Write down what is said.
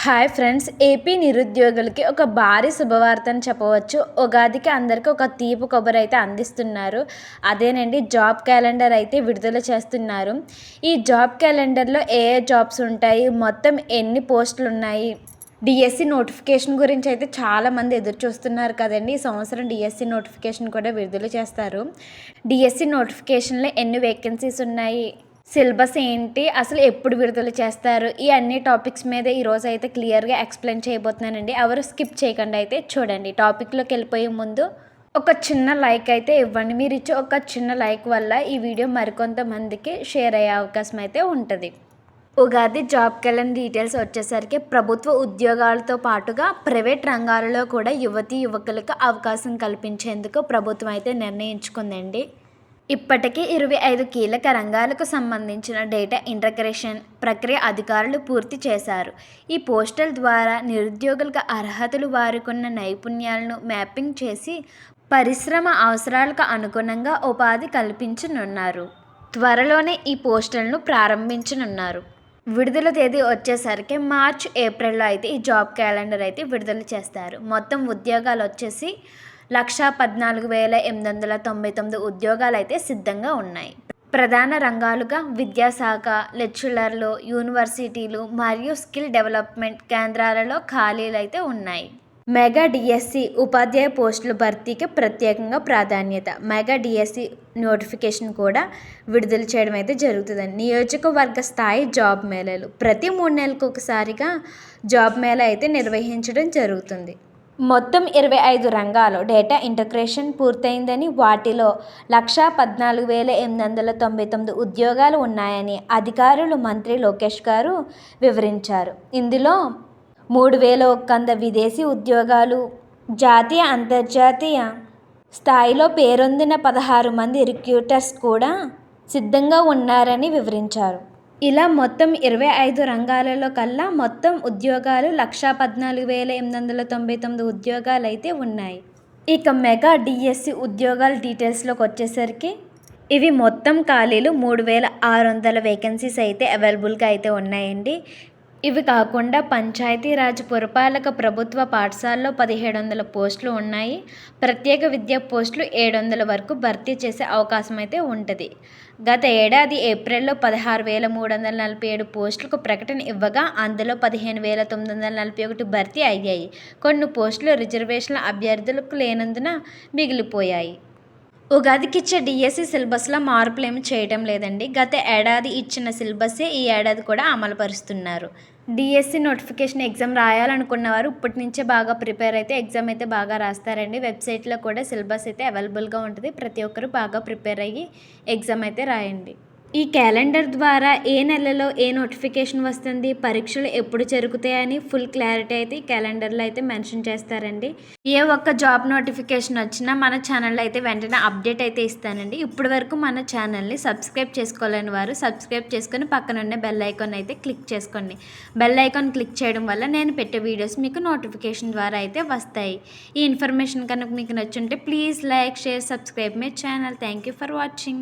Hi friends, AP నిరుద్యోగులకి ఒక భారీ శుభవార్త అని చెప్పవచ్చు. ఉగాదికి అందరికీ ఒక తీపి కబురు అయితే అందిస్తున్నారు. అదేనండి, జాబ్ క్యాలెండర్ అయితే విడుదల చేస్తున్నారు. ఈ జాబ్ క్యాలెండర్లో ఏ జాబ్స్ ఉంటాయి, మొత్తం ఎన్ని పోస్టులు ఉన్నాయి, డిఎస్సి నోటిఫికేషన్ గురించి అయితే చాలామంది ఎదురు చూస్తున్నారు కదండి. ఈ సంవత్సరం డిఎస్సి నోటిఫికేషన్ కూడా విడుదల చేస్తారు. డిఎస్సి నోటిఫికేషన్లో ఎన్ని వేకెన్సీస్ ఉన్నాయి, సిలబస్ ఏంటి, అసలు ఎప్పుడు విడుదల చేస్తారు, ఈ అన్ని టాపిక్స్ మీద ఈరోజు అయితే క్లియర్గా ఎక్స్ప్లెయిన్ చేయబోతున్నానండి. ఎవరు స్కిప్ చేయకుండా అయితే చూడండి. టాపిక్లోకి వెళ్ళిపోయే ముందు ఒక చిన్న లైక్ అయితే ఇవ్వండి. మీరు ఇచ్చే ఒక చిన్న లైక్ వల్ల ఈ వీడియో మరికొంతమందికి షేర్ అయ్యే అవకాశం అయితే ఉంటుంది. ఉగాది జాబ్ క్యాలెండర్ డీటెయిల్స్ వచ్చేసరికి ప్రభుత్వ ఉద్యోగాలతో పాటుగా ప్రైవేట్ రంగాలలో కూడా యువకులకు అవకాశం కల్పించేందుకు ప్రభుత్వం అయితే నిర్ణయించుకుందండి. ఇప్పటికీ 25 కీలక రంగాలకు సంబంధించిన డేటా ఇంటగ్రేషన్ ప్రక్రియ అధికారులు పూర్తి చేశారు. ఈ పోస్టల్ ద్వారా నిరుద్యోగులకు అర్హతలు, వారికున్న నైపుణ్యాలను మ్యాపింగ్ చేసి పరిశ్రమ అవసరాలకు అనుగుణంగా ఉపాధి కల్పించనున్నారు. త్వరలోనే ఈ పోస్టల్ను ప్రారంభించనున్నారు. విడుదల తేదీ వచ్చేసరికి మార్చ్, ఏప్రిల్లో అయితే ఈ జాబ్ క్యాలెండర్ అయితే విడుదల చేస్తారు. మొత్తం ఉద్యోగాలు వచ్చేసి 1,14,899 ఉద్యోగాలు అయితే సిద్ధంగా ఉన్నాయి. ప్రధాన రంగాలుగా విద్యాశాఖ, లెక్చరర్లు, యూనివర్సిటీలు మరియు స్కిల్ డెవలప్మెంట్ కేంద్రాలలో ఖాళీలు అయితే ఉన్నాయి. మెగా డిఎస్సి ఉపాధ్యాయ పోస్టుల భర్తీకి ప్రత్యేకంగా ప్రాధాన్యత. మెగా డిఎస్సి నోటిఫికేషన్ కూడా విడుదల చేయడం అయితే జరుగుతుందండి. నియోజకవర్గ స్థాయి జాబ్ మేళాలు ప్రతి 3 నెలలకు ఒకసారిగా జాబ్ మేళా అయితే నిర్వహించడం జరుగుతుంది. మొత్తం 25 రంగాలు డేటా ఇంటగ్రేషన్ పూర్తయిందని, వాటిలో 1,14,899 ఉద్యోగాలు ఉన్నాయని అధికారులు మంత్రి లోకేష్ గారు వివరించారు. ఇందులో 3,100 విదేశీ ఉద్యోగాలు, జాతీయ, అంతర్జాతీయ స్థాయిలో పేరొందిన 16 మంది రిక్రూటర్స్ కూడా సిద్ధంగా ఉన్నారని వివరించారు. ఇలా మొత్తం 25 రంగాలలో కల్లా మొత్తం ఉద్యోగాలు 1,14,899 ఉద్యోగాలు అయితే ఉన్నాయి. ఇక మెగా డిఎస్సి ఉద్యోగాల డీటెయిల్స్లోకి వచ్చేసరికి ఇవి మొత్తం ఖాళీలు 3,600 వేకెన్సీస్ అయితే అవైలబుల్గా అయితే ఉన్నాయండి. ఇవి కాకుండా పంచాయతీరాజ్, పురపాలక, ప్రభుత్వ పాఠశాలలో 1,700 పోస్టులు ఉన్నాయి. ప్రత్యేక విద్యా పోస్టులు 700 వరకు భర్తీ చేసే అవకాశం అయితే ఉంటుంది. గత ఏడాది ఏప్రిల్లో 16,347 పోస్టులకు ప్రకటన ఇవ్వగా అందులో 15,941 భర్తీ అయ్యాయి. కొన్ని పోస్టులు రిజర్వేషన్ల అభ్యర్థులకు లేనందున మిగిలిపోయాయి. ఉగాదికి ఇచ్చే డిఎస్సి సిలబస్లో మార్పులేమి చేయడం లేదండి. గత ఏడాది ఇచ్చిన సిలబస్సే ఈ ఏడాది కూడా అమలు పరుస్తున్నారు. డిఎస్సి నోటిఫికేషన్ ఎగ్జామ్ రాయాలనుకున్న వారు ఇప్పటి నుంచే బాగా ప్రిపేర్ అయితే ఎగ్జామ్ అయితే బాగా రాస్తారండి. వెబ్సైట్లో కూడా సిలబస్ అయితే అవైలబుల్గా ఉంటుంది. ప్రతి ఒక్కరు బాగా ప్రిపేర్ అయ్యి ఎగ్జామ్ అయితే రాయండి. ఈ క్యాలెండర్ ద్వారా ఏ నెలలో ఏ నోటిఫికేషన్ వస్తుంది, పరీక్షలు ఎప్పుడు జరుగుతాయని ఫుల్ క్లారిటీ అయితే ఈ క్యాలెండర్లో అయితే మెన్షన్ చేస్తారండి. ఏ ఒక్క జాబ్ నోటిఫికేషన్ వచ్చినా మన ఛానల్లో అయితే వెంటనే అప్డేట్ అయితే ఇస్తానండి. ఇప్పటి వరకు మన ఛానల్ని సబ్స్క్రైబ్ చేసుకోలేని వారు సబ్స్క్రైబ్ చేసుకొని పక్కన ఉన్న బెల్ ఐకాన్ అయితే క్లిక్ చేసుకోండి. బెల్ ఐకాన్ క్లిక్ చేయడం వల్ల నేను పెట్టే వీడియోస్ మీకు నోటిఫికేషన్ ద్వారా అయితే వస్తాయి. ఈ ఇన్ఫర్మేషన్ కనుక మీకు నచ్చుంటే please like, share, subscribe my channel. Thank you for watching.